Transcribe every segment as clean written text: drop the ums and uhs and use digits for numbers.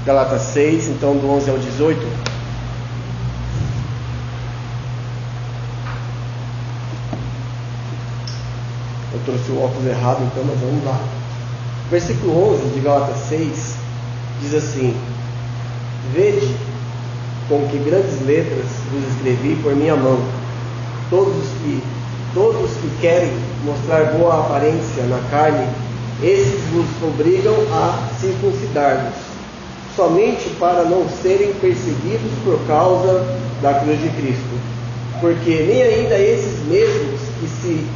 Gálatas 6, então do 11 ao 18. Eu trouxe o óculos errado, então, mas vamos lá. Versículo 11 de Gálatas 6 diz assim: Vede com que grandes letras vos escrevi por minha mão. Todos que querem mostrar boa aparência na carne, esses vos obrigam a circuncidar-vos, somente para não serem perseguidos por causa da cruz de Cristo. Porque nem ainda esses mesmos que se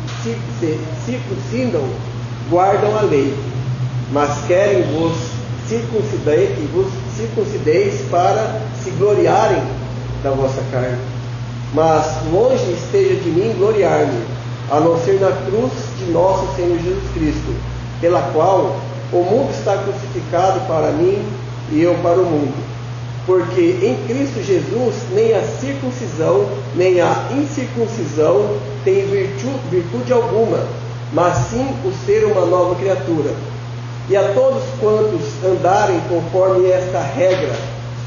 circuncidam guardam a lei, mas querem vos circuncideis para se gloriarem da vossa carne. Mas longe esteja de mim gloriar-me, a não ser na cruz de nosso Senhor Jesus Cristo, pela qual o mundo está crucificado para mim e eu para o mundo. Porque em Cristo Jesus nem a circuncisão nem a incircuncisão tem virtude alguma, mas sim o ser uma nova criatura. E a todos quantos andarem conforme esta regra,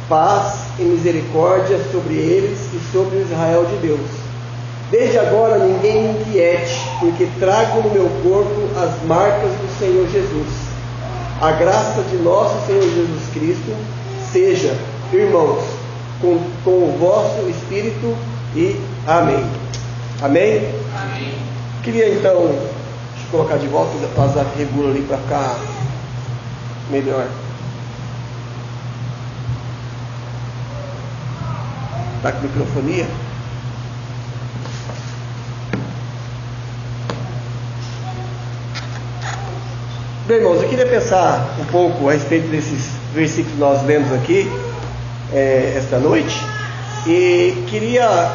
paz e misericórdia sobre eles e sobre o Israel de Deus. Desde agora ninguém me inquiete, porque trago no meu corpo as marcas do Senhor Jesus. A graça de nosso Senhor Jesus Cristo seja, irmãos, com o vosso espírito, e amém. Amém? Amém. Queria então, deixa eu colocar de volta o WhatsApp regula ali para ficar melhor. Está com microfonia? Bem, irmãos, eu queria pensar um pouco a respeito desses versículos que nós lemos aqui esta noite, e queria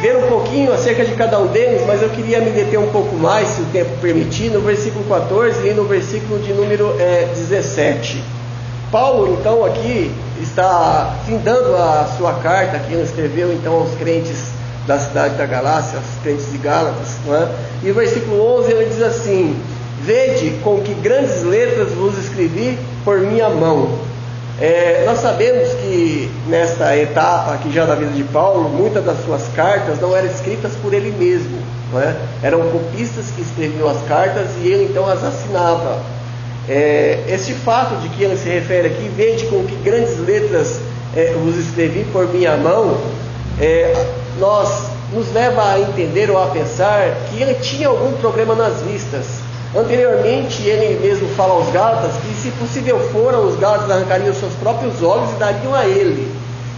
ver um pouquinho acerca de cada um deles, mas eu queria me deter um pouco mais, se o tempo permitir, no versículo 14 e no versículo de número 17. Paulo, então, aqui está findando a sua carta, que ele escreveu então aos crentes da cidade da Galácia, aos crentes de Gálatas, não é? E o versículo 11 ele diz assim: Vede com que grandes letras vos escrevi por minha mão. Nós sabemos que nesta etapa aqui já da vida de Paulo, muitas das suas cartas não eram escritas por ele mesmo, não é? Eram copistas que escreviam as cartas e ele então as assinava. Este fato de que ele se refere aqui, vede com que grandes letras vos escrevi por minha mão, nos leva a entender ou a pensar que ele tinha algum problema nas vistas. Anteriormente ele mesmo fala aos Gálatas que, se possível fora, os Gálatas arrancariam seus próprios olhos e dariam a ele.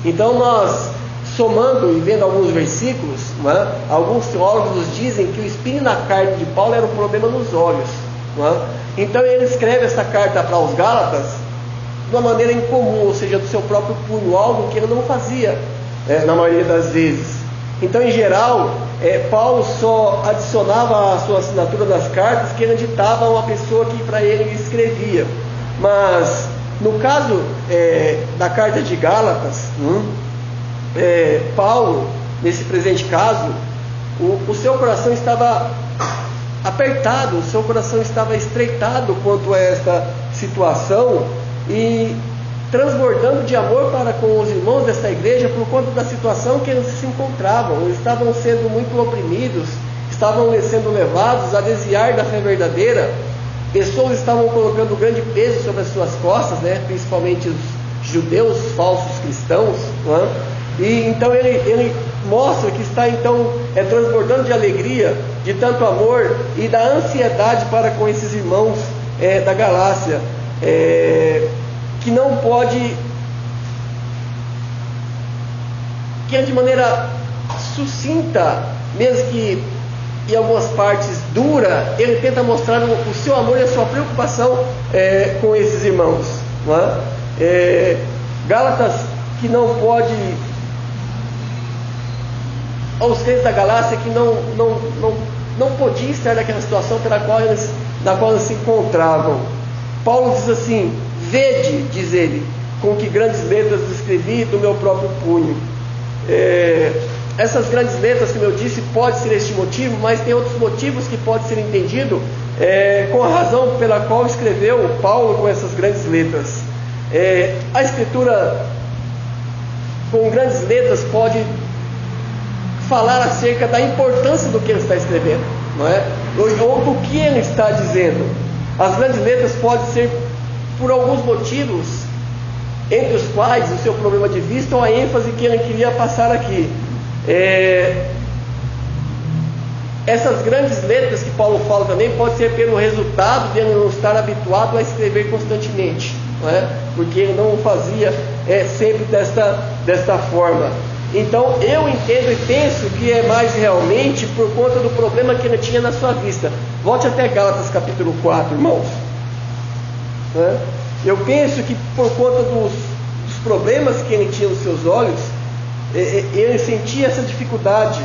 Então nós, somando e vendo alguns versículos, não é? Alguns teólogos nos dizem que o espinho na carne de Paulo era um problema nos olhos, não é? Então ele escreve esta carta para os Gálatas de uma maneira incomum, ou seja, do seu próprio punho, algo que ele não fazia na maioria das vezes. Então, em geral, Paulo só adicionava a sua assinatura das cartas que ele ditava a uma pessoa que para ele escrevia. Mas no caso da carta de Gálatas, Paulo, nesse presente caso, o seu coração estava apertado, o seu coração estava estreitado quanto a esta situação e transbordando de amor para com os irmãos desta igreja por conta da situação que eles se encontravam. Eles estavam sendo muito oprimidos, estavam sendo levados a desviar da fé verdadeira. Pessoas estavam colocando grande peso sobre as suas costas, principalmente os judeus, os falsos cristãos, E então ele mostra que está então transbordando de alegria, de tanto amor e da ansiedade para com esses irmãos da Galácia, que não pode, que de maneira sucinta, mesmo que em algumas partes dura, ele tenta mostrar o seu amor e a sua preocupação com esses irmãos, não é? Gálatas que não pode, aos crentes da Galácia que não podia estar naquela situação na qual eles se encontravam. Paulo diz assim: vede, diz ele, com que grandes letras escrevi do meu próprio punho. Essas grandes letras, como eu disse, pode ser este motivo, mas tem outros motivos que pode ser entendido com a razão pela qual escreveu Paulo com essas grandes letras. A Escritura, com grandes letras, pode falar acerca da importância do que ele está escrevendo, não é? Ou do que ele está dizendo. As grandes letras podem ser por alguns motivos, entre os quais o seu problema de vista ou a ênfase que ele queria passar aqui. Essas grandes letras que Paulo fala também pode ser pelo resultado de ele não estar habituado a escrever constantemente, não é? Porque ele não o fazia sempre desta forma. Então eu entendo e penso que é mais realmente por conta do problema que ele tinha na sua vista. Volte até Gálatas capítulo 4, irmãos. Eu penso que por conta dos problemas que ele tinha nos seus olhos, ele sentia essa dificuldade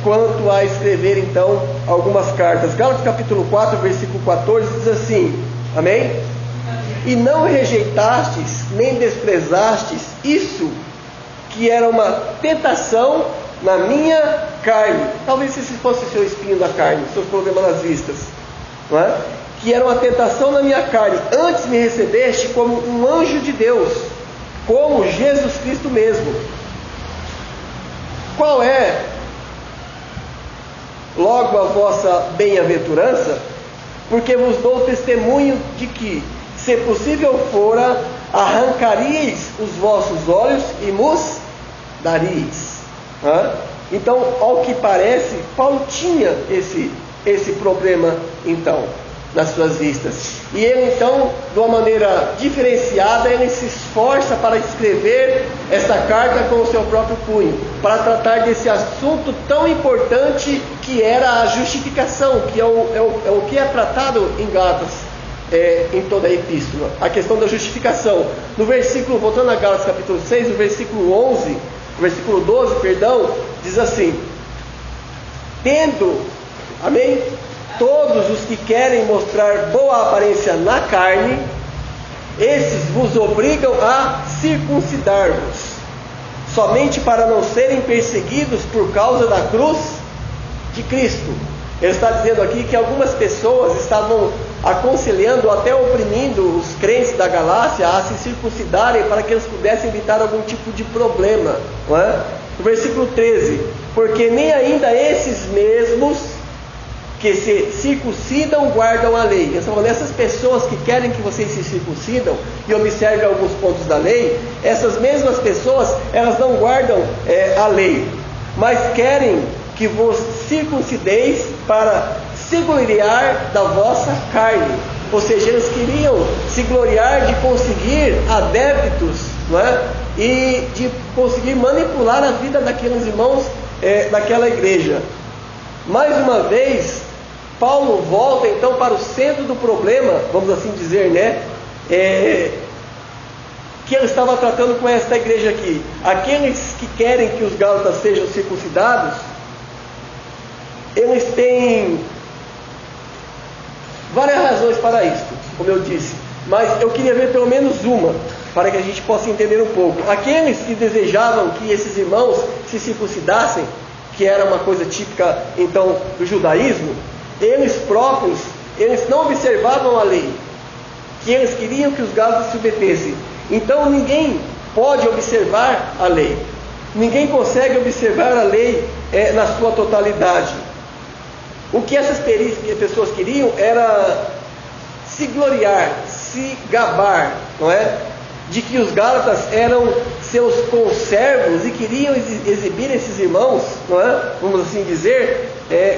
quanto a escrever então algumas cartas. Gálatas capítulo 4, versículo 14 diz assim, amém? E não rejeitastes, nem desprezastes isso que era uma tentação na minha carne. Talvez esse fosse o seu espinho da carne, seus problemas nas vistas, não é? Que era uma tentação na minha carne. Antes me recebeste como um anjo de Deus, como Jesus Cristo mesmo. Qual é logo a vossa bem-aventurança? Porque vos dou testemunho de que, se possível fora, arrancaríeis os vossos olhos e nos daríeis. Então, ao que parece, Paulo tinha esse problema então nas suas vistas, e ele então, de uma maneira diferenciada, ele se esforça para escrever esta carta com o seu próprio punho, para tratar desse assunto tão importante que era a justificação, que é o que é tratado em Gálatas, em toda a epístola, a questão da justificação. No versículo, voltando a Gálatas capítulo 6, no versículo 11, versículo 12, perdão, diz assim: tendo, amém, todos os que querem mostrar boa aparência na carne, esses vos obrigam a circuncidar-vos, somente para não serem perseguidos por causa da cruz de Cristo. Ele está dizendo aqui que algumas pessoas estavam aconselhando, até oprimindo os crentes da Galácia a se circuncidarem para que eles pudessem evitar algum tipo de problema, não é? No versículo 13: porque nem ainda esses mesmos que se circuncidam guardam a lei. Então, essas pessoas que querem que vocês se circuncidam e observem alguns pontos da lei, essas mesmas pessoas, elas não guardam a lei, mas querem que vos circuncideis para se gloriar da vossa carne. Ou seja, eles queriam se gloriar de conseguir adeptos, não é? E de conseguir manipular a vida daqueles irmãos daquela igreja. Mais uma vez, Paulo volta então para o centro do problema, vamos assim dizer, né? Que ele estava tratando com esta igreja aqui. Aqueles que querem que os gálatas sejam circuncidados, eles têm várias razões para isso, como eu disse, mas eu queria ver pelo menos uma, para que a gente possa entender um pouco. Aqueles que desejavam que esses irmãos se circuncidassem, que era uma coisa típica então do judaísmo, eles próprios, eles não observavam a lei, que eles queriam que os gálatas se submetessem. Então ninguém pode observar a lei, ninguém consegue observar a lei na sua totalidade. O que essas pessoas queriam era se gloriar, se gabar, não é? De que os gálatas eram seus conservos e queriam exibir esses irmãos, não é? Vamos assim dizer,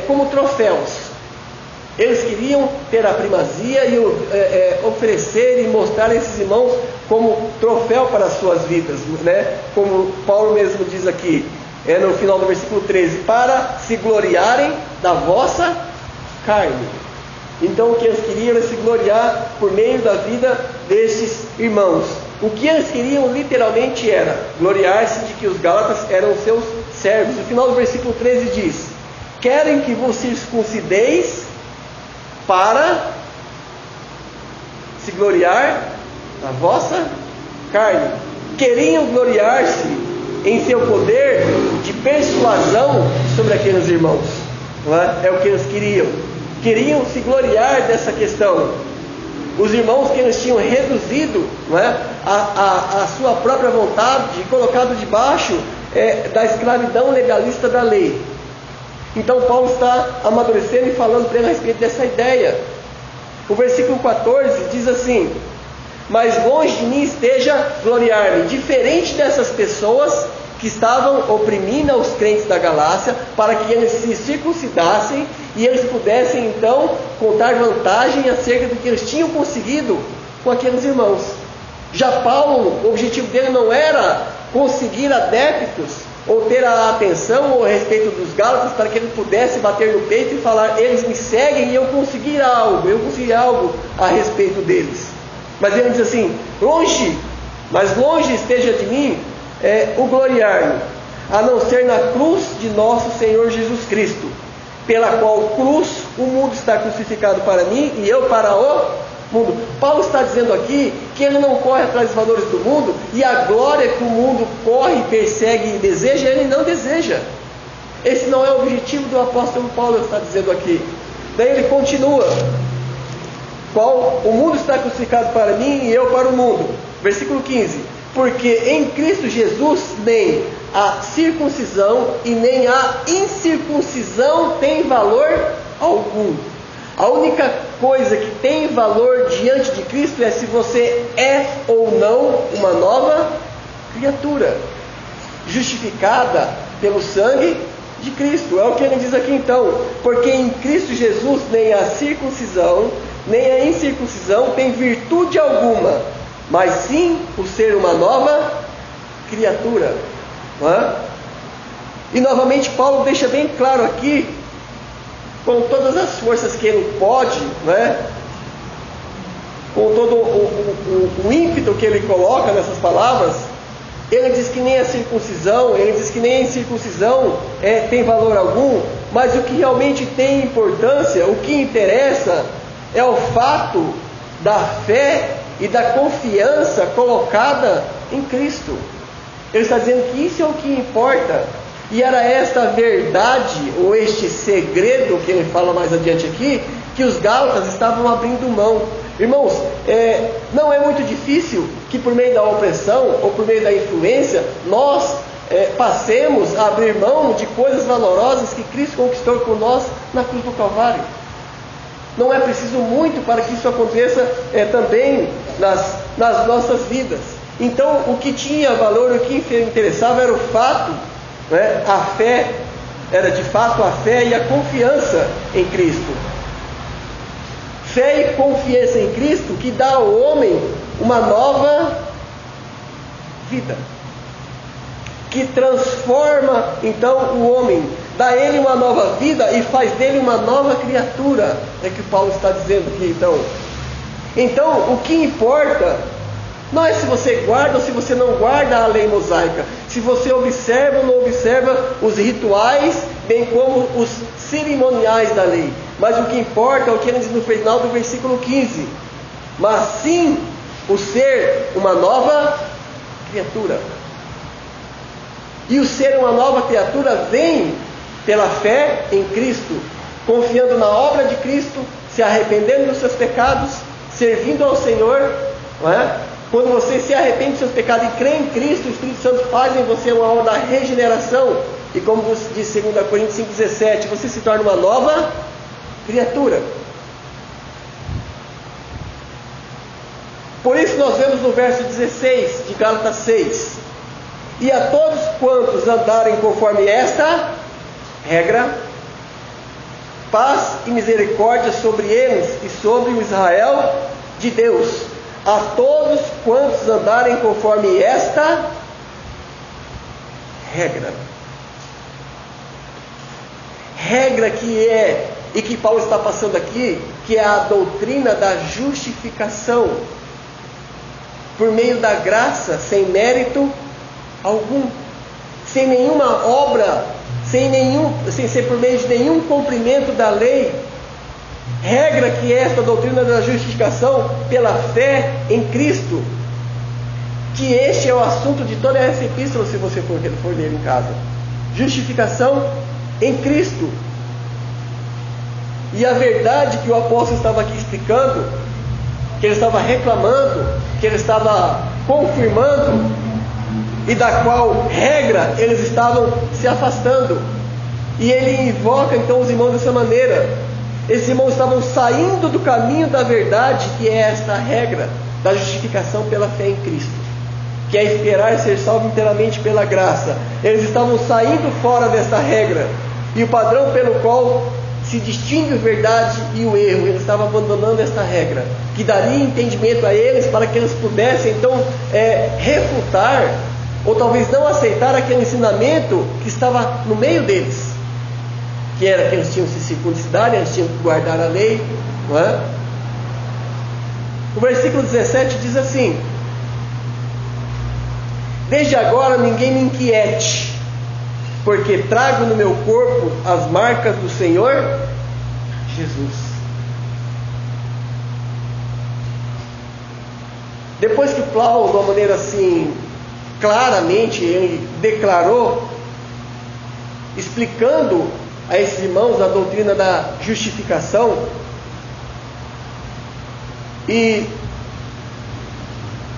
como troféus. Eles queriam ter a primazia e oferecer e mostrar esses irmãos como troféu para as suas vidas, né? Como Paulo mesmo diz aqui, no final do versículo 13, para se gloriarem da vossa carne. Então o que eles queriam era se gloriar por meio da vida destes irmãos. O que eles queriam literalmente era gloriar-se de que os gálatas eram seus servos. No final do versículo 13 diz: querem que vos circuncideis para se gloriar na vossa carne. Queriam gloriar-se em seu poder de persuasão sobre aqueles irmãos, não é? É o que eles queriam. Queriam se gloriar dessa questão. os irmãos que eles tinham reduzido, não é, a sua própria vontade e colocado debaixo da escravidão legalista da lei. Então Paulo está amadurecendo e falando para ele a respeito dessa ideia. O versículo 14 diz assim: mas longe de mim esteja gloriar-me, diferente dessas pessoas que estavam oprimindo os crentes da Galácia, para que eles se circuncidassem e eles pudessem então contar vantagem acerca do que eles tinham conseguido com aqueles irmãos. Já Paulo, o objetivo dele não era conseguir adeptos ou ter a atenção a respeito dos Gálatas para que ele pudesse bater no peito e falar: eles me seguem e eu consegui algo a respeito deles. Mas ele diz assim: mas longe esteja de mim o gloriar-me, a não ser na cruz de nosso Senhor Jesus Cristo, pela qual cruz o mundo está crucificado para mim e eu para o mundo. Paulo está dizendo aqui que ele não corre atrás dos valores do mundo, e a glória que o mundo corre, persegue e deseja, ele não deseja. Esse não é o objetivo do apóstolo Paulo, está dizendo aqui. Daí ele continua: o mundo está crucificado para mim e eu para o mundo. Versículo 15: porque em Cristo Jesus nem a circuncisão e nem a incircuncisão tem valor algum. A única coisa que tem valor diante de Cristo é se você é ou não uma nova criatura, justificada pelo sangue de Cristo. É o que ele diz aqui então: porque em Cristo Jesus nem a circuncisão nem a incircuncisão tem virtude alguma, mas sim o ser uma nova criatura. Não é? E novamente Paulo deixa bem claro aqui, com todas as forças que ele pode, né, com todo o ímpeto que ele coloca nessas palavras, ele diz que nem a circuncisão, ele diz que nem a incircuncisão tem valor algum, mas o que realmente tem importância, o que interessa, é o fato da fé e da confiança colocada em Cristo. Ele está dizendo que isso é o que importa. E era esta verdade, ou este segredo que ele fala mais adiante aqui, que os Gálatas estavam abrindo mão. Irmãos, não é muito difícil que por meio da opressão ou por meio da influência nós passemos a abrir mão de coisas valorosas que Cristo conquistou por nós na cruz do Calvário. Não é preciso muito para que isso aconteça também nas nossas vidas. Então, o que tinha valor, o que interessava era o fato, né, a fé, era de fato a fé e a confiança em Cristo. Fé e confiança em Cristo que dá ao homem uma nova vida, que transforma então o homem, dá a ele uma nova vida e faz dele uma nova criatura. É que Paulo está dizendo aqui então o que importa não é se você guarda ou se você não guarda a lei mosaica, se você observa ou não observa os rituais, bem como os cerimoniais da lei. Mas o que importa é o que ele diz no final do versículo 15: mas sim o ser uma nova criatura. E o ser uma nova criatura vem pela fé em Cristo, confiando na obra de Cristo, se arrependendo dos seus pecados, servindo ao Senhor, não é? Quando você se arrepende dos seus pecados e crê em Cristo, o Espírito Santo faz em você uma obra da regeneração. E como diz 2 Coríntios 5,17, você se torna uma nova criatura. Por isso nós vemos no verso 16 de Gálatas 6: e a todos quantos andarem conforme esta regra, paz e misericórdia sobre eles e sobre o Israel de Deus. A todos quantos andarem conforme esta regra que Paulo está passando aqui, que é a doutrina da justificação por meio da graça, sem mérito algum, sem nenhuma obra, sem ser por meio de nenhum cumprimento da lei. Regra que é esta doutrina da justificação pela fé em Cristo, que este é o assunto de toda essa epístola, se você for ler em casa. Justificação em Cristo. E a verdade que o apóstolo estava aqui explicando que ele estava reclamando, que ele estava confirmando, e da qual regra eles estavam se afastando. E ele invoca então os irmãos dessa maneira. Esses irmãos estavam saindo do caminho da verdade, que é esta regra da justificação pela fé em Cristo, que é esperar ser salvo inteiramente pela graça. Eles estavam saindo fora desta regra, e o padrão pelo qual se distingue a verdade e o erro, eles estavam abandonando esta regra, que daria entendimento a eles, para que eles pudessem então refutar, ou talvez não aceitar aquele ensinamento que estava no meio deles, que era que eles tinham que se circuncidar, eles tinham que guardar a lei, não é? O versículo 17 diz assim: desde agora ninguém me inquiete, porque trago no meu corpo as marcas do Senhor Jesus. Depois que Paulo, de uma maneira assim, claramente, ele declarou, explicando a esses irmãos a doutrina da justificação, e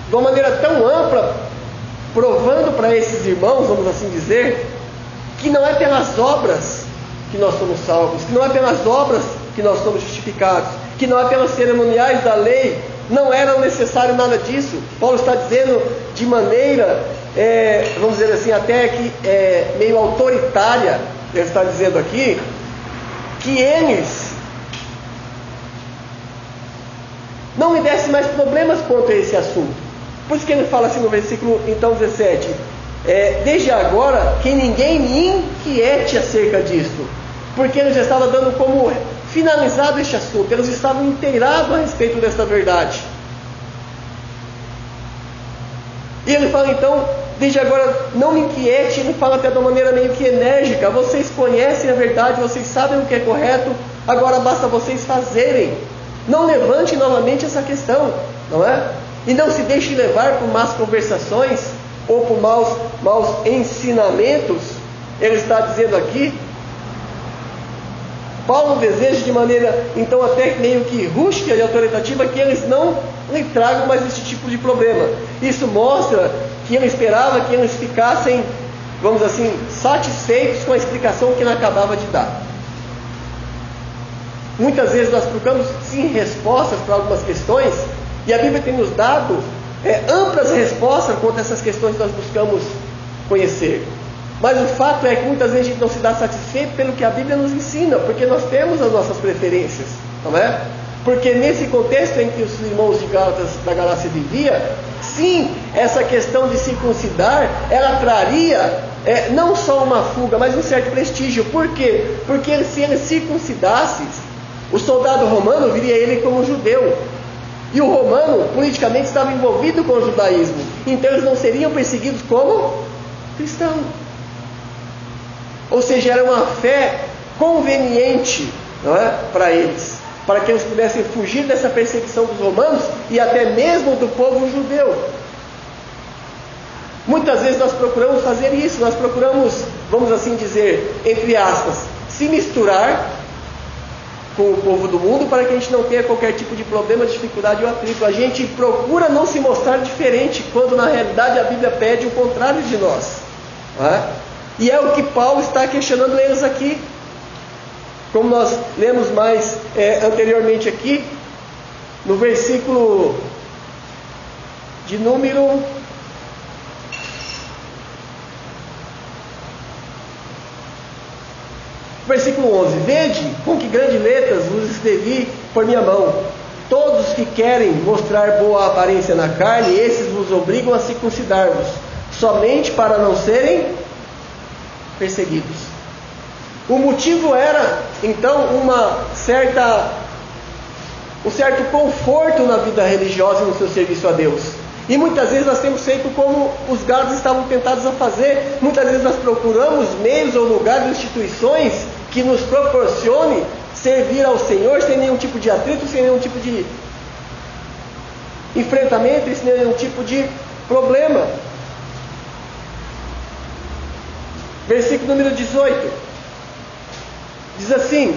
de uma maneira tão ampla, provando para esses irmãos, vamos assim dizer, que não é pelas obras que nós somos salvos, que não é pelas obras que nós somos justificados, que não é pelos cerimoniais da lei, não era necessário nada disso. Paulo está dizendo de maneira, vamos dizer assim, até que meio autoritária, ele está dizendo aqui, que eles não me dessem mais problemas quanto a esse assunto. Por isso que ele fala assim no versículo então 17: desde agora que ninguém me inquiete acerca disto, porque ele já estava dando como finalizado este assunto, eles estavam inteirados a respeito desta verdade. E ele fala então, desde agora não me inquiete, ele fala até de uma maneira meio que enérgica: vocês conhecem a verdade, vocês sabem o que é correto, agora basta vocês fazerem. Não levante novamente essa questão, não é? E não se deixe levar por más conversações ou por maus ensinamentos. Ele está dizendo aqui, Paulo deseja de maneira então até meio que rústica e autoritativa, que eles não lhe tragam mais esse tipo de problema. Isso mostra que ele esperava que eles ficassem, vamos assim, satisfeitos com a explicação que ele acabava de dar. Muitas vezes nós procuramos sim respostas para algumas questões, e a Bíblia tem nos dado amplas respostas quanto a essas questões que nós buscamos conhecer. Mas o fato é que muitas vezes a gente não se dá satisfeito pelo que a Bíblia nos ensina, porque nós temos as nossas preferências, não é? Porque nesse contexto em que os irmãos da Galácia viviam, sim, essa questão de circuncidar, ela traria não só uma fuga, mas um certo prestígio. Por quê? Porque se ele circuncidasse, o soldado romano viria ele como judeu, e o romano politicamente estava envolvido com o judaísmo, então eles não seriam perseguidos como cristãos. Ou seja, era uma fé conveniente, não é, para eles, para que eles pudessem fugir dessa perseguição dos romanos e até mesmo do povo judeu. Muitas vezes nós procuramos fazer isso, nós procuramos, vamos assim dizer, entre aspas, se misturar com o povo do mundo, para que a gente não tenha qualquer tipo de problema, dificuldade ou atrito. A gente procura não se mostrar diferente, quando na realidade a Bíblia pede o contrário de nós, não é? E é o que Paulo está questionando eles aqui, como nós lemos mais anteriormente aqui, no versículo de número versículo 11: vede com que grandes letras vos escrevi por minha mão. Todos que querem mostrar boa aparência na carne, esses vos obrigam a circuncidar-vos, somente para não serem perseguidos. O motivo era então um certo conforto na vida religiosa e no seu serviço a Deus. E muitas vezes nós temos feito como os gálatas estavam tentados a fazer. Muitas vezes nós procuramos meios ou lugares, instituições que nos proporcione servir ao Senhor sem nenhum tipo de atrito, sem nenhum tipo de enfrentamento, sem nenhum tipo de problema. Versículo número 18 diz assim: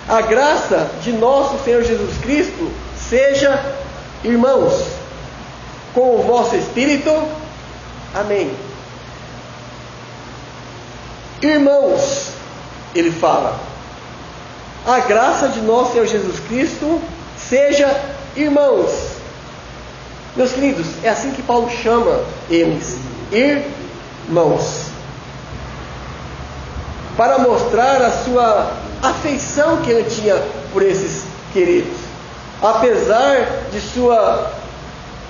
a graça de nosso Senhor Jesus Cristo seja irmãos, com o vosso espírito, amém. Irmãos, ele fala, a graça de nosso Senhor Jesus Cristo seja irmãos. Meus queridos, é assim que Paulo chama eles, irmãos, para mostrar a sua afeição que ele tinha por esses queridos. Apesar de sua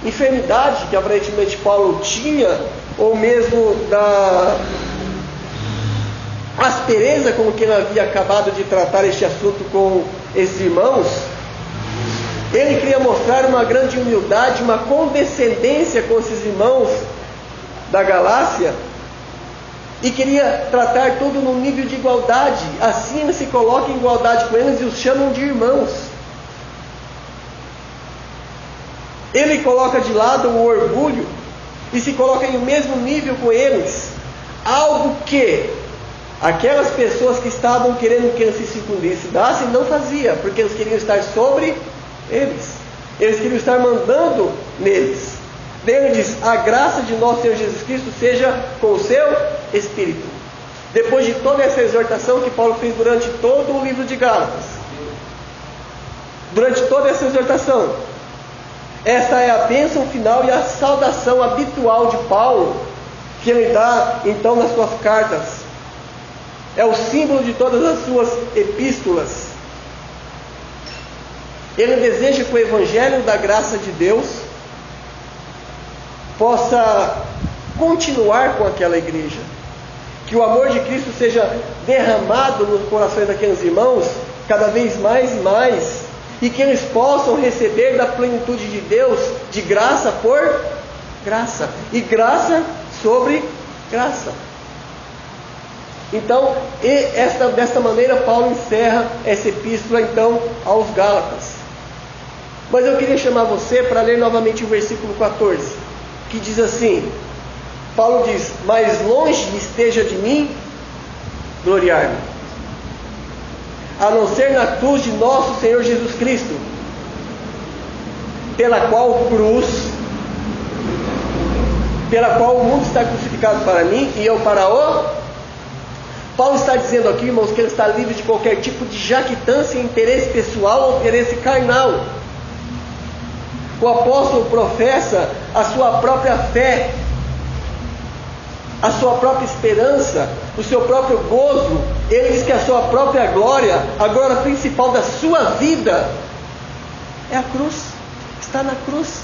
enfermidade, que aparentemente Paulo tinha, ou mesmo da aspereza com que ele havia acabado de tratar este assunto com esses irmãos, ele queria mostrar uma grande humildade, uma condescendência com esses irmãos da Galácia, e queria tratar tudo num nível de igualdade. Assim ele se coloca em igualdade com eles e os chamam de irmãos. Ele coloca de lado o orgulho e se coloca em o mesmo nível com eles, algo que aquelas pessoas que estavam querendo que ele se circuncidassem não fazia, porque eles queriam estar sobre eles, eles queriam estar mandando neles. Ele diz, a graça de nosso Senhor Jesus Cristo seja com o seu Espírito. Depois de toda essa exortação que Paulo fez durante todo o livro de Gálatas, durante toda essa exortação, esta é a bênção final e a saudação habitual de Paulo, que ele dá então nas suas cartas. É o símbolo de todas as suas epístolas. Ele deseja que o Evangelho da graça de Deus possa continuar com aquela igreja, que o amor de Cristo seja derramado nos corações daqueles irmãos cada vez mais e mais, e que eles possam receber da plenitude de Deus, de graça por graça, e graça sobre graça. Então, desta maneira Paulo encerra essa epístola então aos Gálatas. Mas eu queria chamar você para ler novamente o versículo 14, que diz assim, Paulo diz, mais longe esteja de mim gloriar-me, a não ser na cruz de nosso Senhor Jesus Cristo, pela qual o mundo está crucificado para mim e eu para o... Paulo está dizendo aqui, irmãos, que ele está livre de qualquer tipo de jactância, interesse pessoal ou interesse carnal. O apóstolo professa a sua própria fé, a sua própria esperança, o seu próprio gozo. Ele diz que a sua própria glória, a glória principal da sua vida, é a cruz, está na cruz.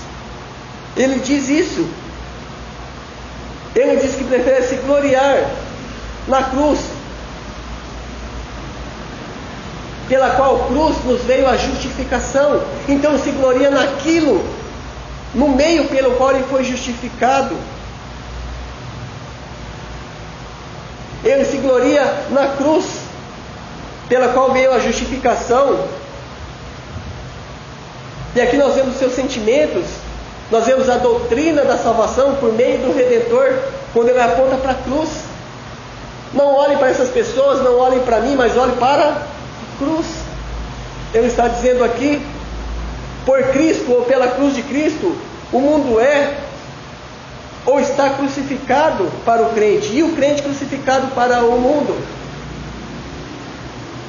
Ele diz isso. Ele diz que prefere se gloriar na cruz, pela qual cruz nos veio a justificação. Então ele se gloria naquilo, no meio pelo qual ele foi justificado. Ele se gloria na cruz, pela qual veio a justificação. E aqui nós vemos os seus sentimentos, nós vemos a doutrina da salvação por meio do Redentor, quando ele aponta para a cruz. Não olhem para essas pessoas, não olhem para mim, mas olhem para a cruz. Ele está dizendo aqui, por Cristo ou pela cruz de Cristo, o mundo é ou está crucificado para o crente, e o crente crucificado para o mundo.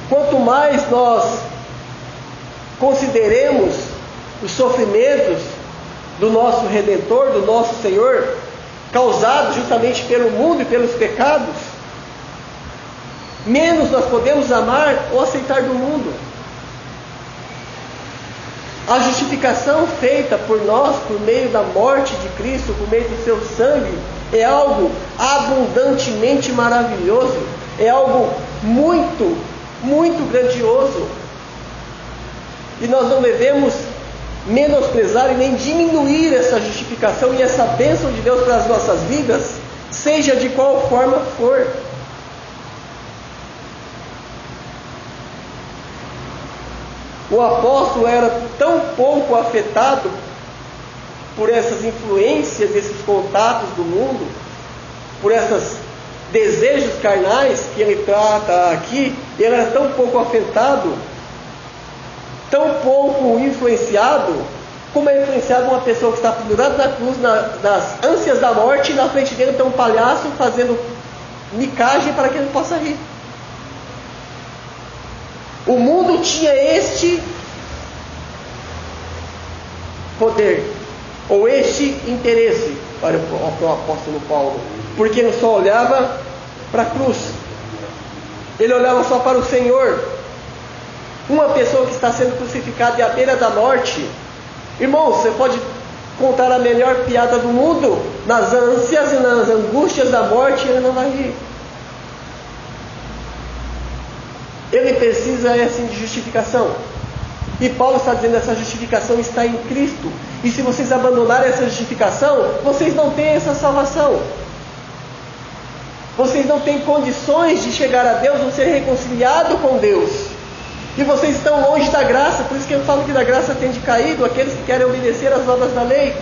Quanto mais nós consideremos os sofrimentos do nosso Redentor, do nosso Senhor, causados justamente pelo mundo e pelos pecados, menos nós podemos amar ou aceitar do mundo. A justificação feita por nós, por meio da morte de Cristo, por meio do seu sangue, é algo abundantemente maravilhoso, é algo muito, muito grandioso. E nós não devemos menosprezar e nem diminuir essa justificação e essa bênção de Deus para as nossas vidas, seja de qual forma for. O apóstolo era tão pouco afetado por essas influências, esses contatos do mundo, por esses desejos carnais que ele trata aqui. Ele era tão pouco afetado, tão pouco influenciado, Como é influenciado uma pessoa que está pendurada na cruz, nas ânsias da morte, e na frente dele tem um palhaço fazendo micagem para que ele possa rir. O mundo tinha este poder, ou este interesse para o apóstolo Paulo, porque ele só olhava para a cruz, ele olhava só para o Senhor. Uma pessoa que está sendo crucificada e à beira da morte, irmãos, você pode contar a melhor piada do mundo, nas ânsias e nas angústias da morte, ele não vai rir. Ele precisa assim de justificação. E Paulo está dizendo que essa justificação está em Cristo. E se vocês abandonarem essa justificação, vocês não têm essa salvação. Vocês não têm condições de chegar a Deus ou ser reconciliado com Deus. E vocês estão longe da graça. Por isso que eu falo que da graça tem caído aqueles que querem obedecer às obras da lei.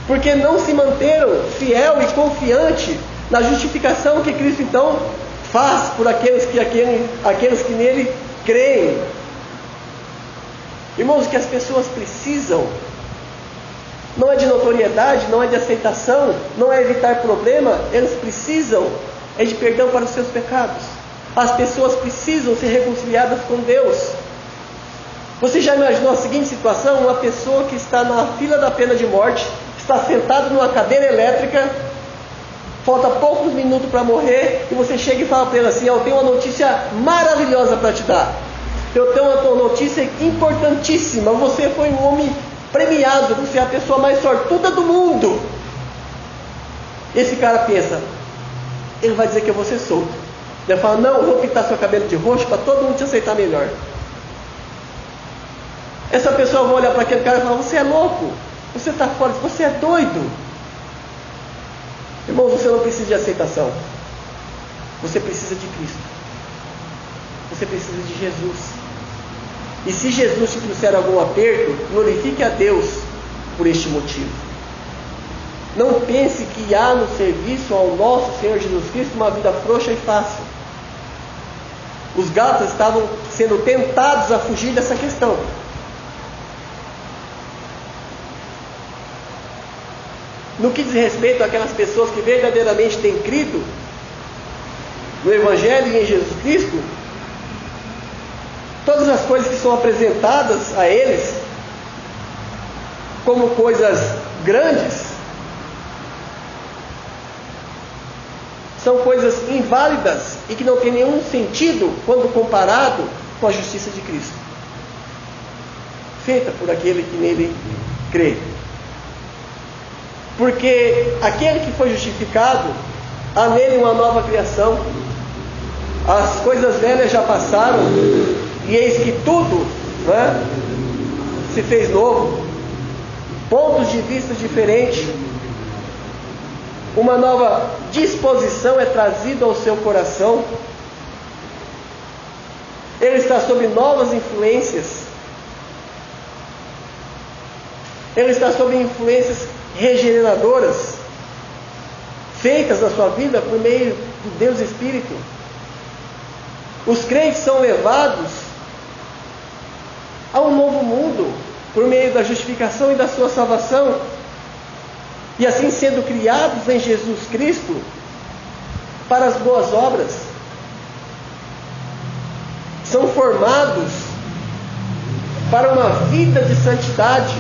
Porque não se manteram fiel e confiante na justificação que Cristo então faz por aqueles que nele creem. Irmãos, o que as pessoas precisam não é de notoriedade, não é de aceitação, não é evitar problema. Eles precisam de perdão para os seus pecados. As pessoas precisam ser reconciliadas com Deus. Você já imaginou a seguinte situação? Uma pessoa que está na fila da pena de morte, está sentado numa cadeira elétrica, falta poucos minutos para morrer, e você chega e fala para ele assim: eu tenho uma notícia maravilhosa para te dar. Eu tenho uma notícia importantíssima. Você foi um homem premiado, você é a pessoa mais sortuda do mundo. Esse cara pensa, ele vai dizer que eu vou ser solto. Ele fala: não, eu vou pintar seu cabelo de roxo para todo mundo te aceitar melhor. Essa pessoa vai olhar para aquele cara e falar: você é louco, você está fora, você é doido. Irmãos, você não precisa de aceitação. Você precisa de Cristo. Você precisa de Jesus. E se Jesus te trouxer algum aperto, glorifique a Deus por este motivo. Não pense que há no serviço ao nosso Senhor Jesus Cristo uma vida frouxa e fácil. Os gálatas estavam sendo tentados a fugir dessa questão. No que diz respeito àquelas pessoas que verdadeiramente têm crido no Evangelho e em Jesus Cristo, todas as coisas que são apresentadas a eles como coisas grandes são coisas inválidas e que não têm nenhum sentido quando comparado com a justiça de Cristo, feita por aquele que nele crê. Porque aquele que foi justificado, há nele uma nova criação. As coisas velhas já passaram, e eis que tudo, se fez novo. Pontos de vista diferentes. Uma nova disposição é trazida ao seu coração. Ele está sob novas influências. Ele está sob influências regeneradoras, feitas na sua vida por meio do Deus Espírito. Os crentes são levados a um novo mundo por meio da justificação e da sua salvação, e assim sendo criados em Jesus Cristo para as boas obras, são formados para uma vida de santidade.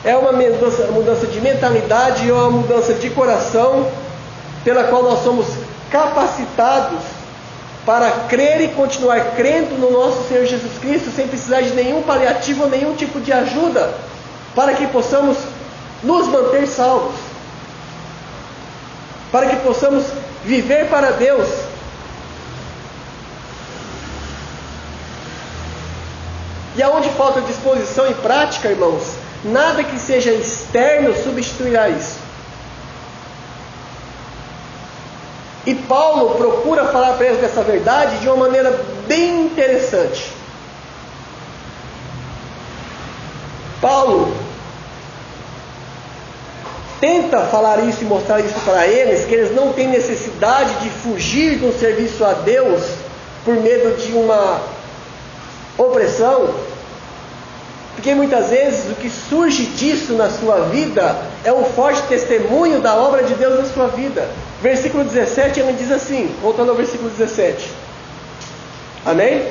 É uma mudança de mentalidade, é uma mudança de coração, pela qual nós somos capacitados para crer e continuar crendo no nosso Senhor Jesus Cristo, sem precisar de nenhum paliativo ou nenhum tipo de ajuda, para que possamos nos manter salvos, para que possamos viver para Deus. E aonde falta disposição e prática, irmãos, nada que seja externo substituirá isso. E Paulo procura falar para eles dessa verdade de uma maneira bem interessante. Paulo tenta falar isso e mostrar isso para eles, que eles não têm necessidade de fugir do serviço a Deus por medo de uma opressão, porque muitas vezes o que surge disso na sua vida é um forte testemunho da obra de Deus na sua vida. Versículo 17, ele diz assim, voltando ao versículo 17. Amém?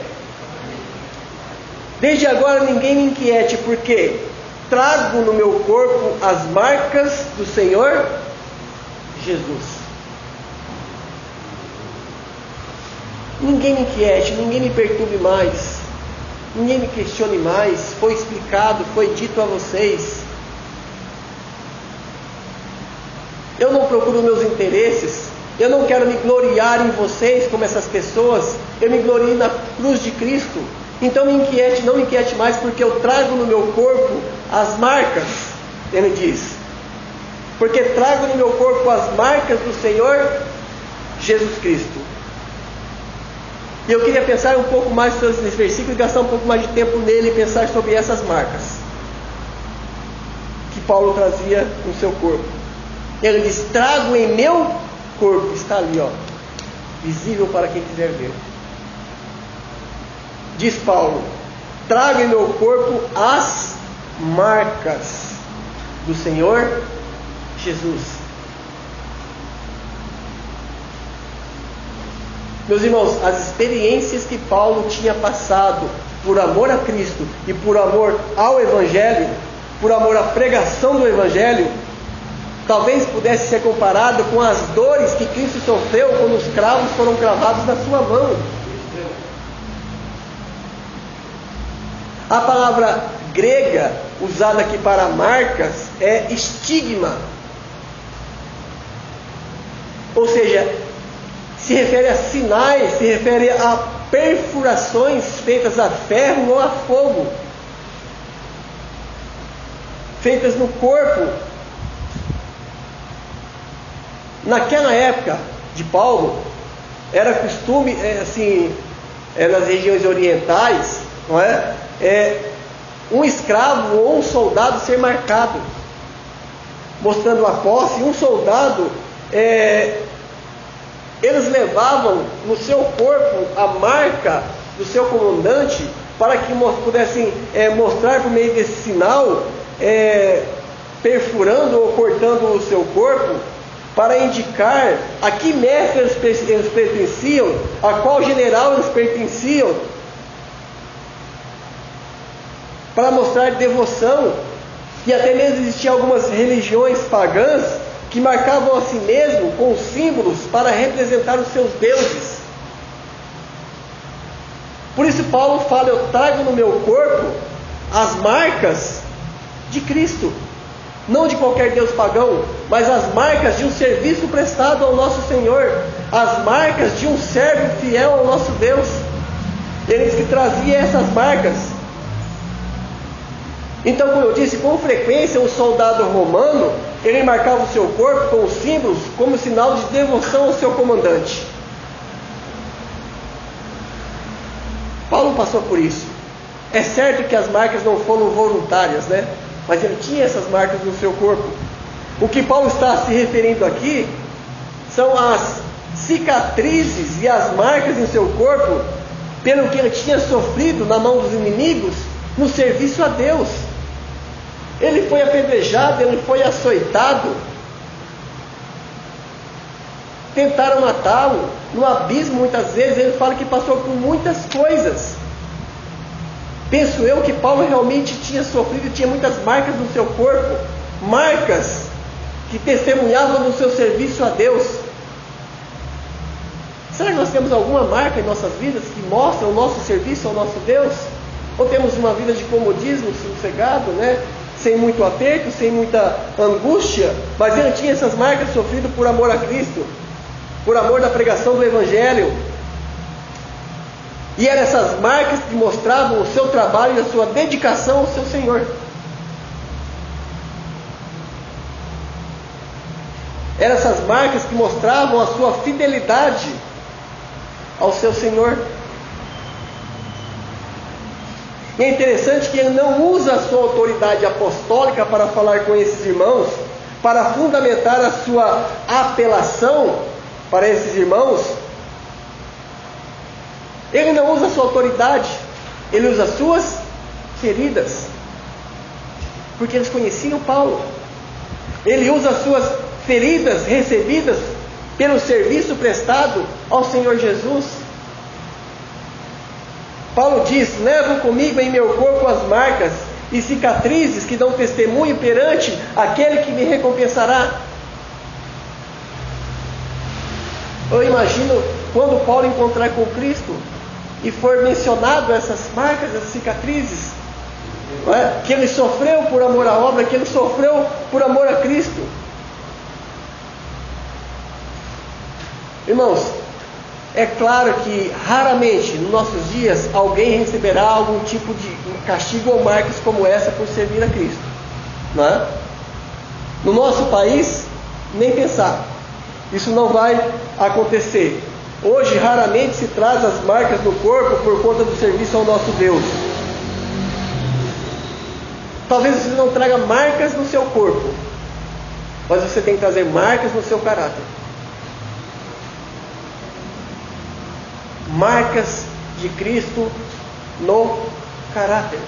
Desde agora ninguém me inquiete, porque trago no meu corpo as marcas do Senhor Jesus. Ninguém me inquiete, ninguém me perturbe mais, ninguém me questione mais. Foi explicado, foi dito a vocês. Eu não procuro meus interesses, eu não quero me gloriar em vocês como essas pessoas, eu me glorio na cruz de Cristo. Então me inquiete, não me inquiete mais, porque eu trago no meu corpo as marcas, ele diz, porque trago no meu corpo as marcas do Senhor Jesus Cristo. E eu queria pensar um pouco mais sobre esse versículo e gastar um pouco mais de tempo nele e pensar sobre essas marcas que Paulo trazia no seu corpo. Ele diz, trago em meu corpo, está ali, ó, visível para quem quiser ver. Diz Paulo, trago em meu corpo as marcas do Senhor Jesus. Meus irmãos, as experiências que Paulo tinha passado por amor a Cristo e por amor ao Evangelho, por amor à pregação do Evangelho, talvez pudesse ser comparado com as dores que Cristo sofreu quando os cravos foram cravados na sua mão. A palavra grega usada aqui para marcas é estigma, ou seja, se refere a sinais, se refere a perfurações feitas a ferro ou a fogo, feitas no corpo. Naquela época de Paulo, era costume, nas regiões orientais, não é? Um escravo ou um soldado ser marcado, mostrando a posse. Um soldado, eles levavam no seu corpo a marca do seu comandante, para que pudessem mostrar por meio desse sinal, perfurando ou cortando o seu corpo, para indicar a que mestre eles pertenciam, a qual general eles pertenciam, para mostrar devoção. E até mesmo existiam algumas religiões pagãs que marcavam a si mesmo com símbolos para representar os seus deuses. Por isso Paulo fala, eu trago no meu corpo as marcas de Cristo, não de qualquer deus pagão, mas as marcas de um serviço prestado ao nosso Senhor, as marcas de um servo fiel ao nosso Deus. Ele diz que trazia essas marcas. Então, como eu disse, com frequência o soldado romano, ele marcava o seu corpo com os símbolos como sinal de devoção ao seu comandante. Paulo passou por isso. É certo que as marcas não foram voluntárias, né? Mas ele tinha essas marcas no seu corpo. O que Paulo está se referindo aqui são as cicatrizes e as marcas em seu corpo pelo que ele tinha sofrido na mão dos inimigos no serviço a Deus. Ele foi apedrejado, ele foi açoitado, tentaram matá-lo no abismo. Muitas vezes ele fala que passou por muitas coisas. Penso eu que Paulo realmente tinha sofrido, tinha muitas marcas no seu corpo, marcas que testemunhavam do seu serviço a Deus. Será que nós temos alguma marca em nossas vidas que mostra o nosso serviço ao nosso Deus? Ou temos uma vida de comodismo, sossegado, né? Sem muito aperto, sem muita angústia? Mas ele tinha essas marcas sofrido por amor a Cristo, por amor da pregação do Evangelho. E eram essas marcas que mostravam o seu trabalho e a sua dedicação ao seu Senhor. Eram essas marcas que mostravam a sua fidelidade ao seu Senhor. E é interessante que ele não usa a sua autoridade apostólica para falar com esses irmãos, para fundamentar a sua apelação para esses irmãos. Ele não usa a sua autoridade Ele usa as suas feridas, porque eles conheciam Paulo. Ele usa as suas feridas recebidas pelo serviço prestado ao Senhor Jesus. Paulo diz: levo comigo em meu corpo as marcas e cicatrizes que dão testemunho perante aquele que me recompensará. Eu imagino quando Paulo encontrar com Cristo e for mencionado essas marcas, essas cicatrizes, não é? Que ele sofreu por amor à obra, que ele sofreu por amor a Cristo. Irmãos, é claro que raramente nos nossos dias alguém receberá algum tipo de castigo ou marcas como essa por servir a Cristo, não é? No nosso país, nem pensar. Isso não vai acontecer. Hoje raramente se traz as marcas no corpo por conta do serviço ao nosso Deus. Talvez você não traga marcas no seu corpo, mas você tem que trazer marcas no seu caráter. Marcas de Cristo no caráter.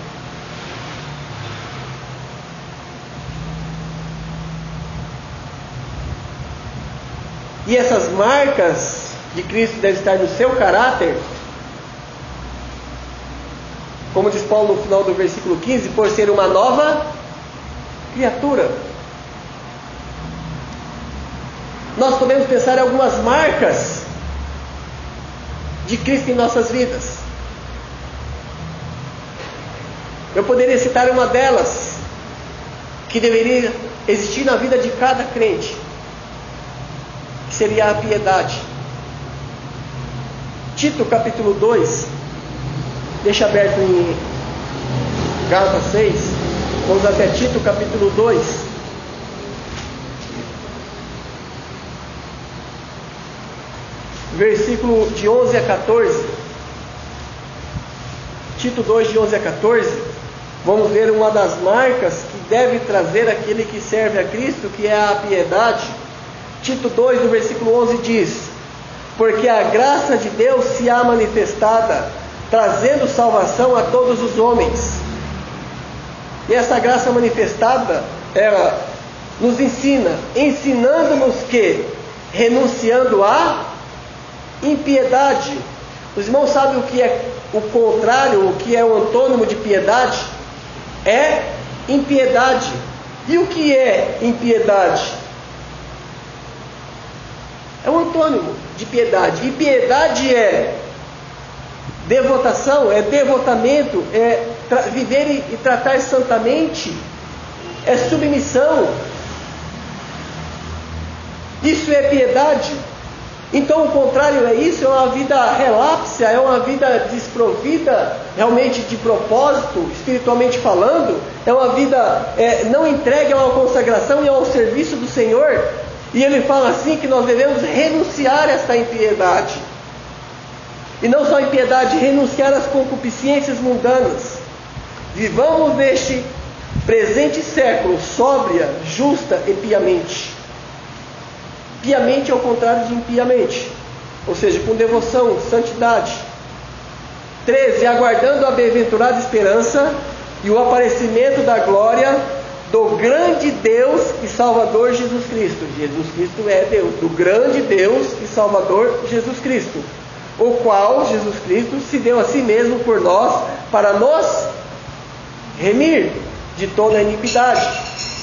E essas marcas de Cristo devem estar no seu caráter, como diz Paulo no final do versículo 15, por ser uma nova criatura. Nós podemos pensar em algumas marcas de Cristo em nossas vidas. Eu poderia citar uma delas, que deveria existir na vida de cada crente, que seria a piedade. Tito capítulo 2, deixa aberto em Gálatas 6, vamos até Tito capítulo 2. Versículo de 11 a 14. Tito 2, de 11 a 14. Vamos ver uma das marcas que deve trazer aquele que serve a Cristo, que é a piedade. Tito 2, no versículo 11 diz: porque a graça de Deus se há manifestada, trazendo salvação a todos os homens. E essa graça manifestada, ela nos ensina, ensinando-nos que, renunciando à impiedade. Os irmãos sabem o que é o contrário, o que é o antônimo de piedade? É impiedade. E o que é impiedade? É o antônimo de piedade. E piedade é devotação, é devotamento, é viver e tratar santamente, é submissão. Isso é piedade. Então o contrário é isso, é uma vida relápsia, é uma vida desprovida realmente de propósito, espiritualmente falando, é uma vida não entregue a uma consagração e ao serviço do Senhor. E ele fala assim que nós devemos renunciar a esta impiedade. E não só a impiedade, renunciar às concupiscências mundanas. Vivamos neste presente século sóbria, justa e piamente. Piamente é o contrário de impiamente, ou seja, com devoção, santidade. 13. Aguardando a bem-aventurada esperança e o aparecimento da glória do grande Deus e Salvador Jesus Cristo. Jesus Cristo é Deus, do grande Deus e Salvador Jesus Cristo, o qual, Jesus Cristo, se deu a si mesmo por nós, para nos remir de toda a iniquidade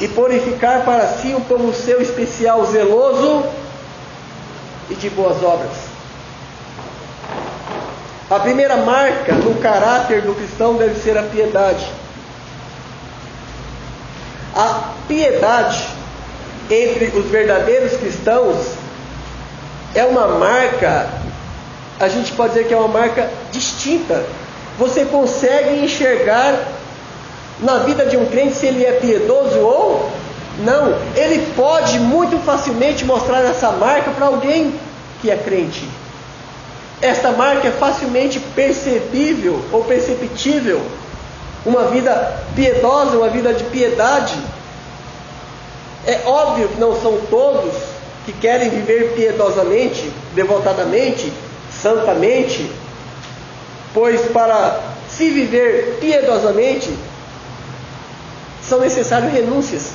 e purificar para si um povo seu especial, zeloso e de boas obras. A primeira marca no caráter do cristão deve ser a piedade. A piedade entre os verdadeiros cristãos é uma marca, a gente pode dizer que é uma marca distinta. Você consegue enxergar na vida de um crente se ele é piedoso ou não. Ele pode muito facilmente mostrar essa marca para alguém que é crente. Esta marca é facilmente percebível ou perceptível. Uma vida piedosa, uma vida de piedade. É óbvio que não são todos que querem viver piedosamente, devotadamente, santamente, pois para se viver piedosamente, são necessárias renúncias.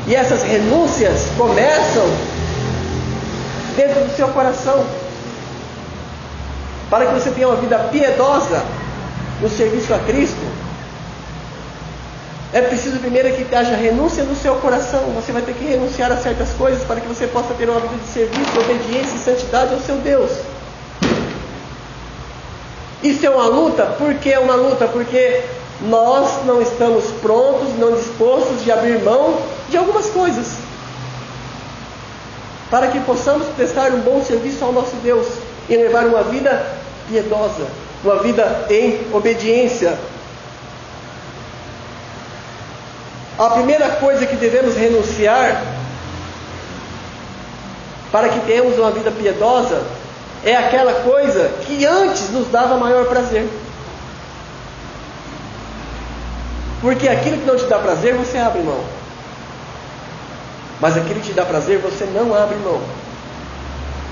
E essas renúncias começam dentro do seu coração. Para que você tenha uma vida piedosa no serviço a Cristo, é preciso primeiro que haja renúncia no seu coração. Você vai ter que renunciar a certas coisas para que você possa ter uma vida de serviço, de obediência e santidade ao seu Deus. Isso é uma luta. Por que é uma luta? Porque nós não estamos prontos, não dispostos de abrir mão de algumas coisas, para que possamos prestar um bom serviço ao nosso Deus e levar uma vida piedosa, uma vida em obediência. A primeira coisa que devemos renunciar para que tenhamos uma vida piedosa é aquela coisa que antes nos dava maior prazer. Porque aquilo que não te dá prazer, você abre mão. Mas aquilo que te dá prazer, você não abre mão.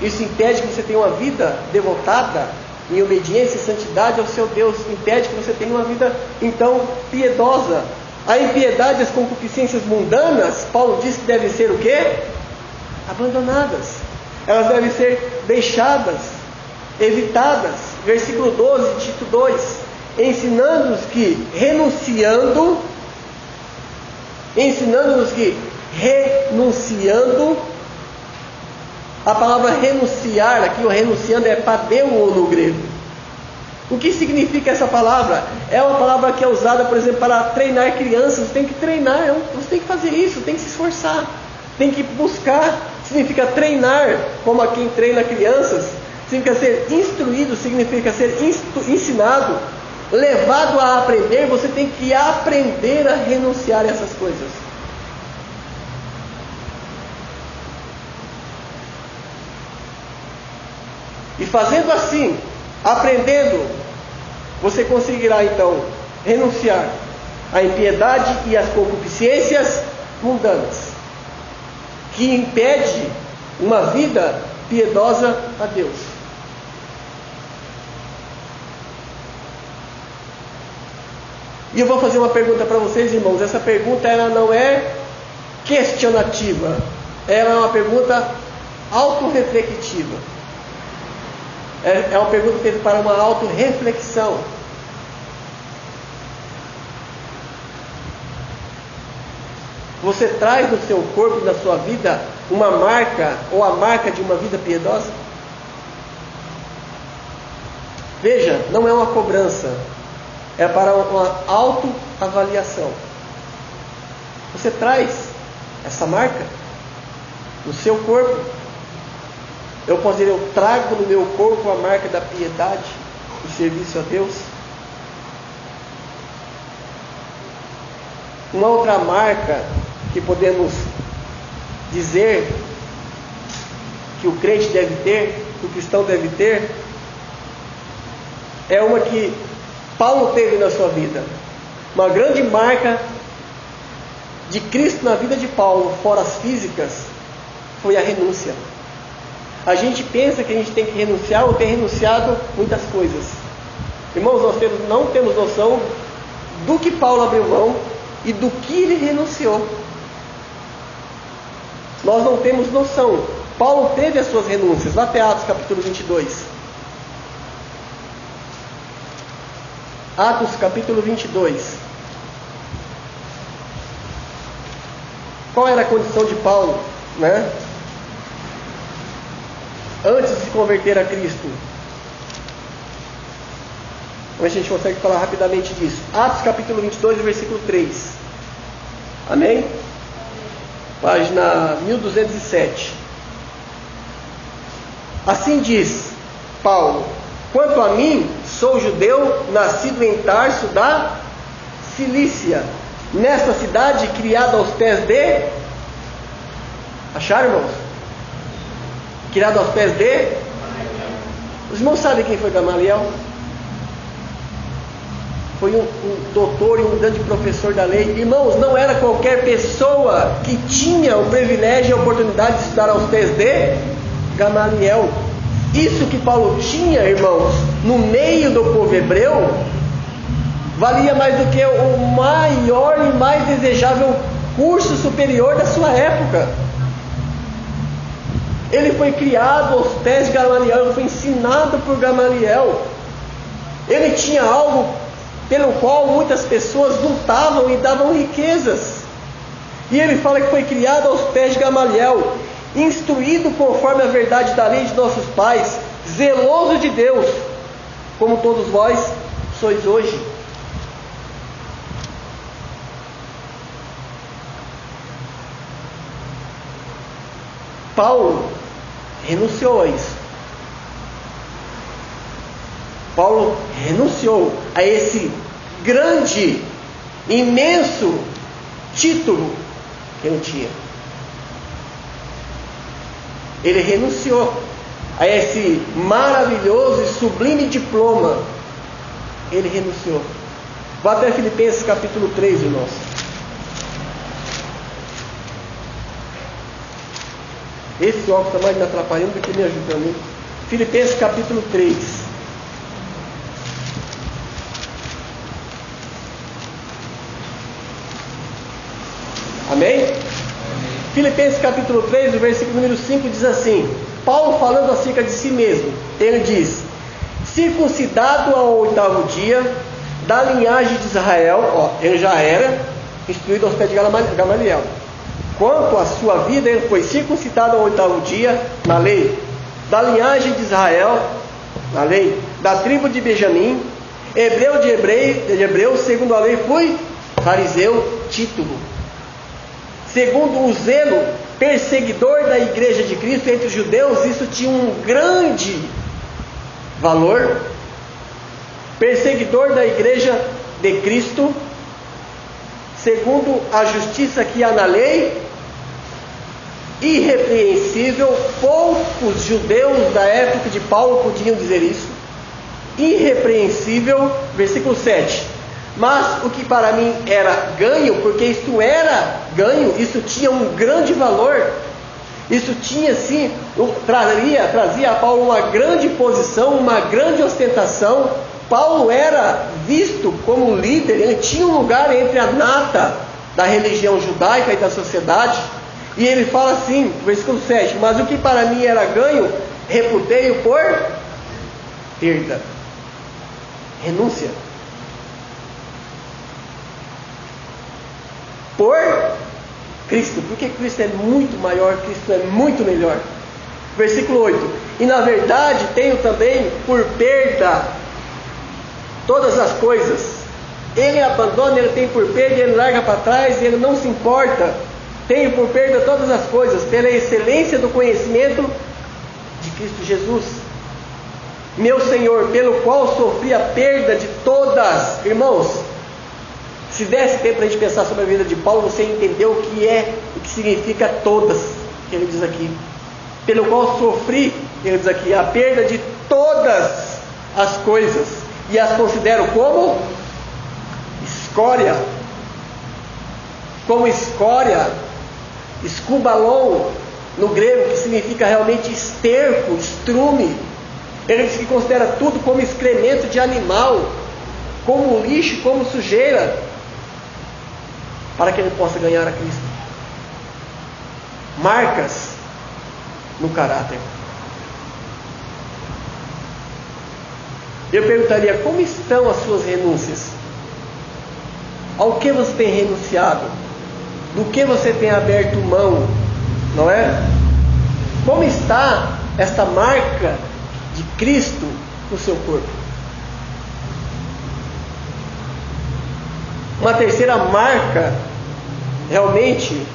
Isso impede que você tenha uma vida devotada em obediência e santidade ao seu Deus. Impede que você tenha uma vida, então, piedosa. A impiedade e as concupiscências mundanas, Paulo diz que devem ser o quê? Abandonadas. Elas devem ser deixadas, evitadas. Versículo 12, Tito 2. Ensinando-nos que renunciando, a palavra renunciar, aqui o renunciando é padeuo no grego. O que significa essa palavra? É uma palavra que é usada, por exemplo, para treinar crianças. Você tem que treinar, você tem que fazer isso, tem que se esforçar, tem que buscar. Significa treinar, como a quem treina crianças. Significa ser instruído, significa ser ensinado, levado a aprender. Você tem que aprender a renunciar a essas coisas. E fazendo assim, aprendendo, você conseguirá então renunciar à impiedade e às concupiscências mundanas, que impede uma vida piedosa a Deus. E eu vou fazer uma pergunta para vocês, irmãos. Essa pergunta ela não é questionativa, ela é uma pergunta autorreflexiva. É uma pergunta feita para uma autorreflexão. Você traz no seu corpo e na sua vida uma marca, ou a marca de uma vida piedosa? Veja, não é uma cobrança, é para uma autoavaliação. Você traz essa marca no seu corpo? Eu posso dizer, eu trago no meu corpo a marca da piedade, do serviço a Deus. Uma outra marca que podemos dizer que o crente deve ter, que o cristão deve ter, é uma que Paulo teve na sua vida. Uma grande marca de Cristo na vida de Paulo, fora as físicas, foi a renúncia. A gente pensa que a gente tem que renunciar ou tem renunciado muitas coisas. Irmãos, nós não temos noção do que Paulo abriu mão e do que ele renunciou. Nós não temos noção. Paulo teve as suas renúncias. Vá até Atos capítulo 22. Atos capítulo 22. Qual era a condição de Paulo, né? Antes de se converter a Cristo. A gente consegue falar rapidamente disso. Atos capítulo 22, versículo 3. Amém? Página 1207. Assim diz Paulo: quanto a mim, sou judeu, nascido em Tarso da Cilícia, nesta cidade criada aos pés de... Acharam, irmãos? Criado aos pés de... Os irmãos sabem quem foi Gamaliel? Foi um doutor e um grande professor da lei. Irmãos, não era qualquer pessoa que tinha o privilégio e a oportunidade de estudar aos pés de Gamaliel. Isso que Paulo tinha, irmãos, no meio do povo hebreu, valia mais do que o maior e mais desejável curso superior da sua época. Ele foi criado aos pés de Gamaliel, ele foi ensinado por Gamaliel. Ele tinha algo pelo qual muitas pessoas lutavam e davam riquezas. E ele fala que foi criado aos pés de Gamaliel, instruído conforme a verdade da lei de nossos pais, zeloso de Deus, como todos vós sois hoje. Paulo renunciou a isso. Paulo renunciou a esse grande, imenso título que ele tinha. Ele renunciou a esse maravilhoso e sublime diploma. Ele renunciou. Vá até Filipenses capítulo 3, irmãos. Esse óculos está mais me atrapalhando do que me ajudando. Filipenses capítulo 3. Amém? Filipenses capítulo 3, o versículo número 5 diz assim: Paulo falando acerca de si mesmo, ele diz: circuncidado ao 8º dia, da linhagem de Israel, ele já era instruído aos pés de Gamaliel. Quanto à sua vida, ele foi circuncidado ao 8º dia, na lei, da linhagem de Israel, na lei, da tribo de Benjamim, hebreu de hebreus, segundo a lei, fui fariseu, título. Segundo o zelo perseguidor da igreja de Cristo entre os judeus, isso tinha um grande valor. Perseguidor da igreja de Cristo, segundo a justiça que há na lei, irrepreensível. Poucos judeus da época de Paulo podiam dizer isso. Irrepreensível, versículo 7. Mas o que para mim era ganho, porque isto era ganho, isso tinha um grande valor, isso tinha sim, trazia a Paulo uma grande posição, uma grande ostentação. Paulo era visto como líder, ele tinha um lugar entre a nata da religião judaica e da sociedade. E ele fala assim, versículo 7: mas o que para mim era ganho, reputei-o por perda. Renúncia. Por Cristo, porque Cristo é muito maior, Cristo é muito melhor. Versículo 8: e na verdade tenho também por perda todas as coisas. Ele abandona, ele tem por perda, ele larga para trás, ele não se importa. Tenho por perda todas as coisas, pela excelência do conhecimento de Cristo Jesus, meu Senhor, pelo qual sofri a perda de todas. Irmãos, se desse tempo para a gente pensar sobre a vida de Paulo, você entendeu o que é, o que significa todas, que ele diz aqui. Pelo qual sofri, ele diz aqui, a perda de todas as coisas, e as considero como escória. Como escória, escubalon, no grego, que significa realmente esterco, estrume. Ele diz que considera tudo como excremento de animal, como lixo, como sujeira, para que ele possa ganhar a Cristo. Marcas no caráter. Eu perguntaria: como estão as suas renúncias? Ao que você tem renunciado? Do que você tem aberto mão? Não é? Como está esta marca de Cristo no seu corpo? Uma terceira marca, realmente,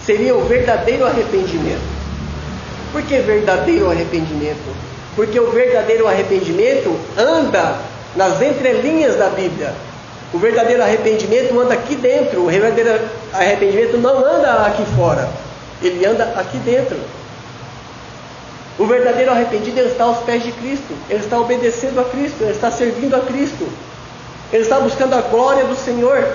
seria o verdadeiro arrependimento. Por que verdadeiro arrependimento? Porque o verdadeiro arrependimento anda nas entrelinhas da Bíblia. O verdadeiro arrependimento anda aqui dentro. O verdadeiro arrependimento não anda aqui fora, ele anda aqui dentro. O verdadeiro arrependido, ele está aos pés de Cristo, ele está obedecendo a Cristo, ele está servindo a Cristo, ele está buscando a glória do Senhor.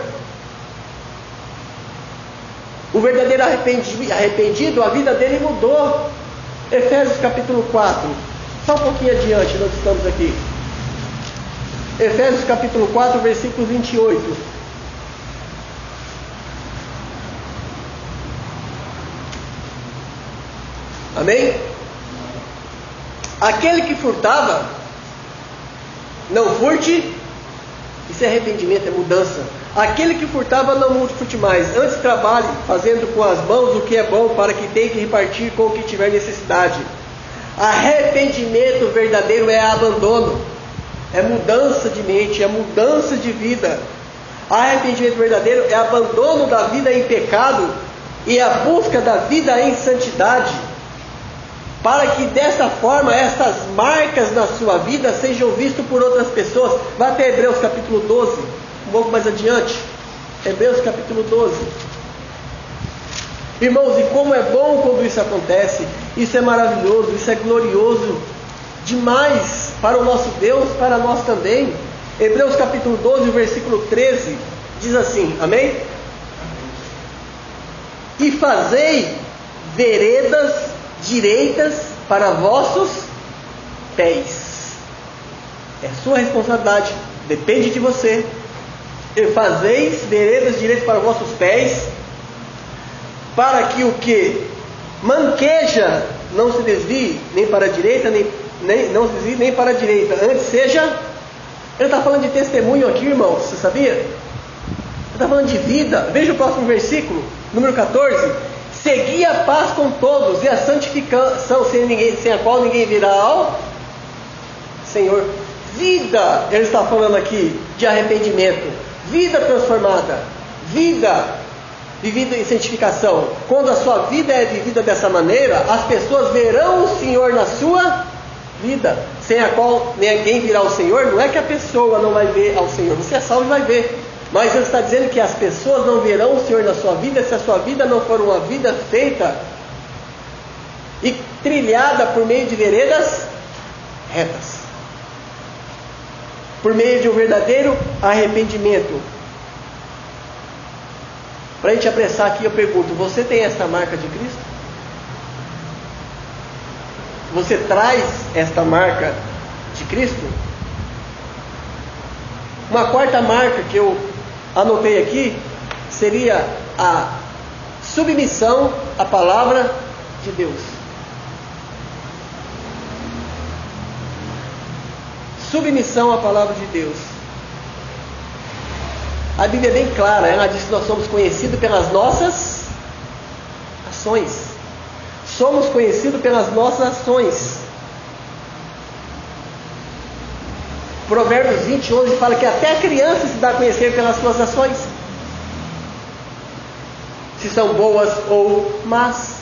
O verdadeiro arrependido, a vida dele mudou. Efésios capítulo 4. Só um pouquinho adiante, nós estamos aqui. Efésios capítulo 4, versículo 28. Amém? Aquele que furtava, não furte. Isso é arrependimento, é mudança. Aquele que furtava, não furte mais. Antes trabalhe, fazendo com as mãos o que é bom, para que tenha que repartir com o que tiver necessidade. Arrependimento verdadeiro é abandono, é mudança de mente, é mudança de vida. Arrependimento verdadeiro é abandono da vida em pecado e a busca da vida em santidade, para que dessa forma estas marcas na sua vida sejam vistas por outras pessoas. Vá até Hebreus capítulo 12, um pouco mais adiante. Hebreus capítulo 12. Irmãos, e como é bom quando isso acontece. Isso é maravilhoso, isso é glorioso demais para o nosso Deus, para nós também. Hebreus capítulo 12, versículo 13 diz assim, amém? E fazei veredas direitas para vossos pés. É sua responsabilidade, depende de você. E fazeis veredas direitas para vossos pés, para que o que manqueja não se desvie nem para a direita, não se desvie nem para a direita, antes seja. Ele está falando de testemunho aqui, irmãos, você sabia? Ele está falando de vida. Veja o próximo versículo, número 14. Segui a paz com todos e a santificação, sem a qual ninguém virá ao Senhor. Vida, ele está falando aqui de arrependimento, vida transformada, vida vivida em santificação. Quando a sua vida é vivida dessa maneira, as pessoas verão o Senhor na sua vida, sem a qual ninguém virá ao Senhor. Não é que a pessoa não vai ver ao Senhor, você é salvo e vai ver, mas ele está dizendo que as pessoas não verão o Senhor na sua vida se a sua vida não for uma vida feita e trilhada por meio de veredas retas, por meio de um verdadeiro arrependimento. Para a gente apressar aqui, eu pergunto: você tem esta marca de Cristo? Você traz esta marca de Cristo? Uma quarta marca que eu anotei aqui seria a submissão à palavra de Deus. Submissão à palavra de Deus. A Bíblia é bem clara, ela diz que nós somos conhecidos pelas nossas ações. Somos conhecidos pelas nossas ações. Provérbios 20, 11 fala que até a criança se dá a conhecer pelas suas ações, se são boas ou más.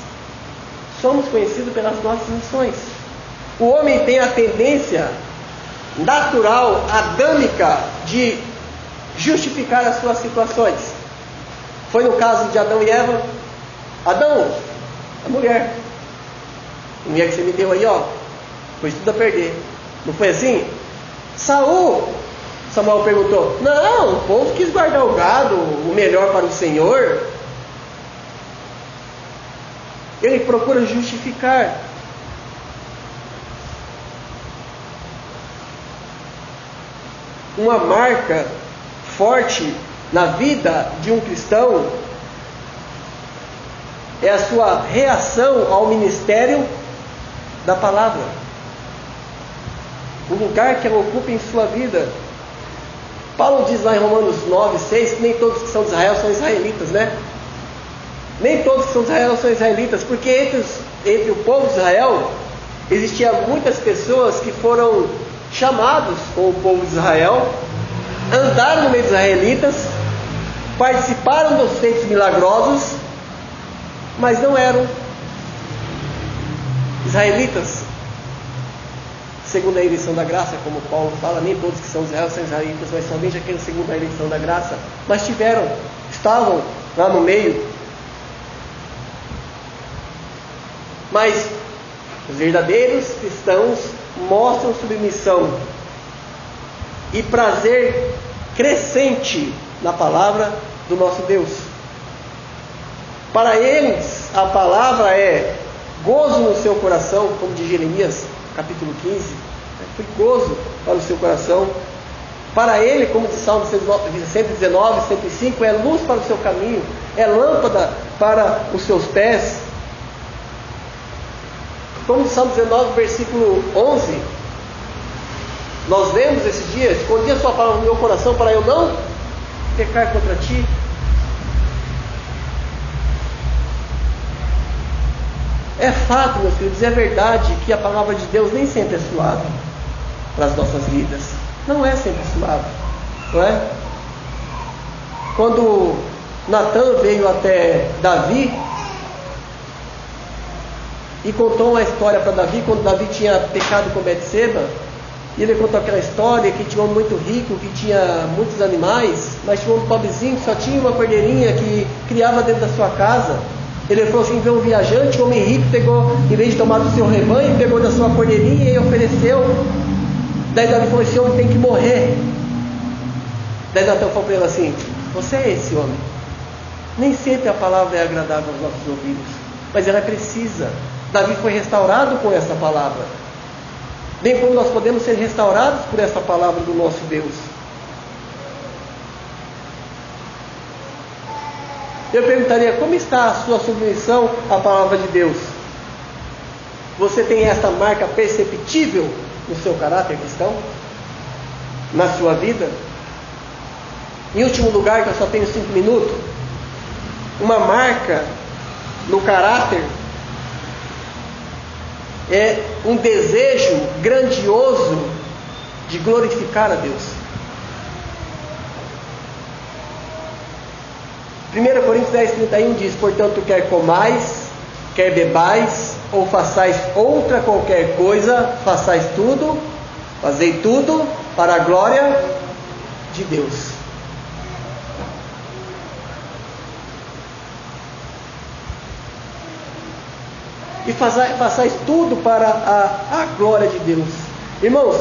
Somos conhecidos pelas nossas ações. O homem tem a tendência natural, adâmica, de justificar as suas situações. Foi no caso de Adão e Eva. Adão, a mulher que você me deu aí, ó, foi tudo a perder. Não foi assim? Samuel perguntou: não, o povo quis guardar o gado, o melhor para o Senhor. Ele procura justificar. Uma marca forte na vida de um cristão é a sua reação ao ministério da palavra, o lugar que ela ocupa em sua vida. Paulo diz lá em Romanos 9, 6 que nem todos que são de Israel são israelitas, né? Nem todos que são de Israel são israelitas, porque entre o povo de Israel existiam muitas pessoas que foram chamados com o povo de Israel, andaram no meio dos israelitas, participaram dos feitos milagrosos, mas não eram israelitas segundo a eleição da graça, como Paulo fala. Nem todos que são de Israel são israelitas, mas somente aqueles segundo a eleição da graça. Mas estavam lá no meio. Mas os verdadeiros cristãos mostram submissão e prazer crescente na palavra do nosso Deus. Para eles, a palavra é gozo no seu coração, como de Jeremias, capítulo 15. Foi gozo para o seu coração. Para ele, como de Salmo 119, 105, é luz para o seu caminho, é lâmpada para os seus pés. Como de Salmo 19, versículo 11, nós lemos esse dia: escondi a sua palavra no meu coração para eu não pecar contra ti. É fato, meus queridos, é verdade que a palavra de Deus nem sempre é suave para as nossas vidas. Não é sempre suave, não é? Quando Natan veio até Davi e contou uma história para Davi, quando Davi tinha pecado com Betseba, e ele contou aquela história que tinha um homem muito rico, que tinha muitos animais, mas tinha um homem pobrezinho que só tinha uma cordeirinha que criava dentro da sua casa. Ele falou assim: veio um viajante, um homem rico, pegou, em vez de tomar do seu rebanho, pegou da sua cordeirinha e ofereceu. Daí Davi falou: esse homem tem que morrer. Daí Natan falou para ele assim: você é esse homem. Nem sempre a palavra é agradável aos nossos ouvidos, mas ela é precisa. Davi foi restaurado com essa palavra, bem como nós podemos ser restaurados por essa palavra do nosso Deus. Eu perguntaria: como está a sua submissão à palavra de Deus? Você tem essa marca perceptível no seu caráter cristão? Na sua vida? Em último lugar, que eu só tenho 5 minutos, uma marca no caráter é um desejo grandioso de glorificar a Deus. 1 Coríntios 10:31 diz: portanto, quer comais, quer bebais, ou façais outra qualquer coisa, fazei tudo para a glória de Deus. E façais tudo para a glória de Deus. Irmãos,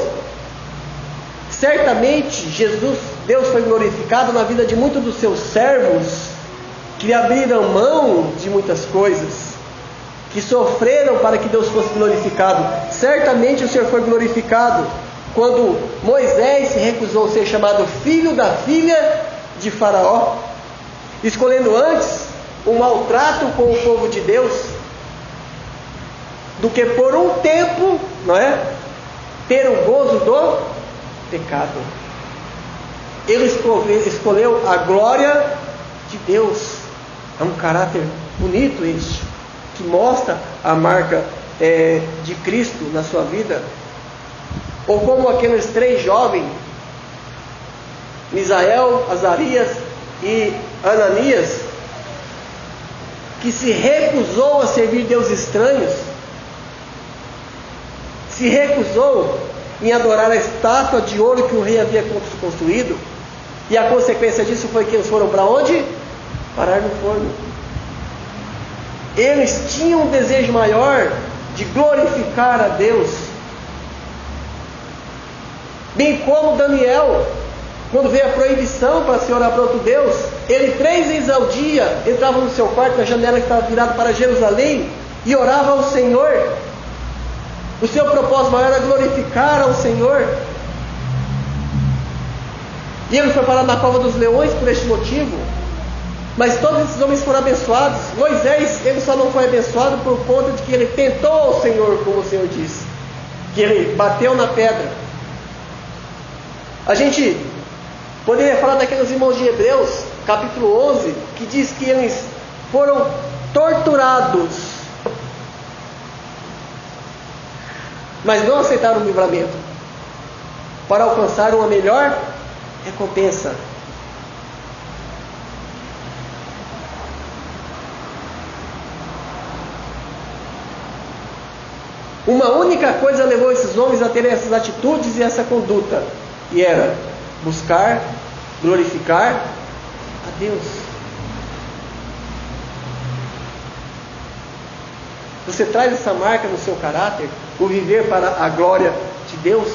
certamente Deus foi glorificado na vida de muitos dos seus servos, que abriram mão de muitas coisas, que sofreram para que Deus fosse glorificado. Certamente o Senhor foi glorificado quando Moisés se recusou a ser chamado filho da filha de Faraó, escolhendo antes o maltrato com o povo de Deus, do que por um tempo, não é, ter o gozo do pecado. Ele escolheu a glória de Deus. É um caráter bonito este, que mostra a marca de Cristo na sua vida. Ou como aqueles 3 jovens, Misael, Azarias e Ananias, que se recusou a servir deuses estranhos, se recusou em adorar a estátua de ouro que o rei havia construído, e a consequência disso foi que eles foram para onde? Parar no forno. Eles tinham um desejo maior de glorificar a Deus, bem como Daniel, quando veio a proibição para se orar para outro Deus, ele 3 vezes ao dia entrava no seu quarto, na janela que estava virada para Jerusalém, e orava ao Senhor. O seu propósito maior era glorificar ao Senhor. E ele foi parar na cova dos leões por este motivo. Mas todos esses homens foram abençoados. Moisés, ele só não foi abençoado por conta de que ele tentou ao Senhor, como o Senhor disse, que ele bateu na pedra. A gente poderia falar daqueles irmãos de Hebreus, capítulo 11, que diz que eles foram torturados, mas não aceitaram o livramento, para alcançar uma melhor recompensa. Uma única coisa levou esses homens a terem essas atitudes e essa conduta, e era buscar, glorificar a Deus. Você traz essa marca no seu caráter, o viver para a glória de Deus?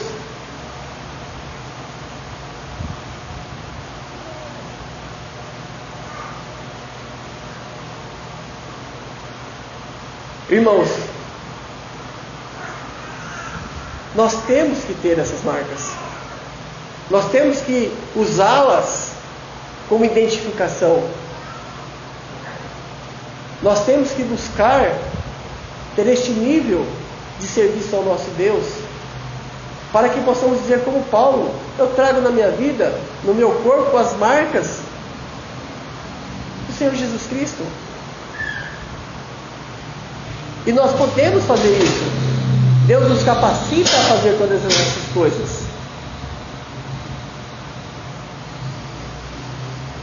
Irmãos, nós temos que ter essas marcas. Nós temos que usá-las como identificação. Nós temos que buscar ter este nível de serviço ao nosso Deus, para que possamos dizer como Paulo: eu trago na minha vida, no meu corpo, as marcas do Senhor Jesus Cristo. E nós podemos fazer isso. Deus nos capacita a fazer todas essas coisas.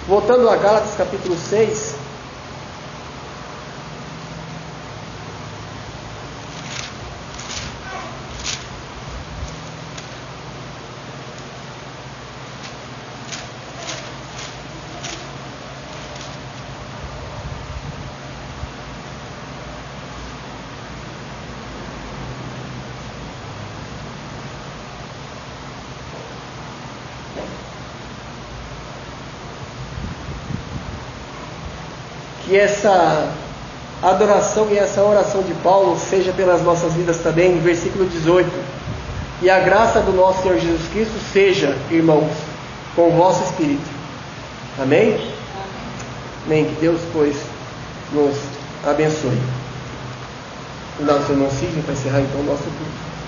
Voltando a Gálatas capítulo 6. Que essa adoração e essa oração de Paulo seja pelas nossas vidas também. Versículo 18: e a graça do nosso Senhor Jesus Cristo seja, irmãos, com o vosso espírito. Amém? Amém. Que Deus, pois, nos abençoe. O nosso irmão Sidney para encerrar então o nosso culto.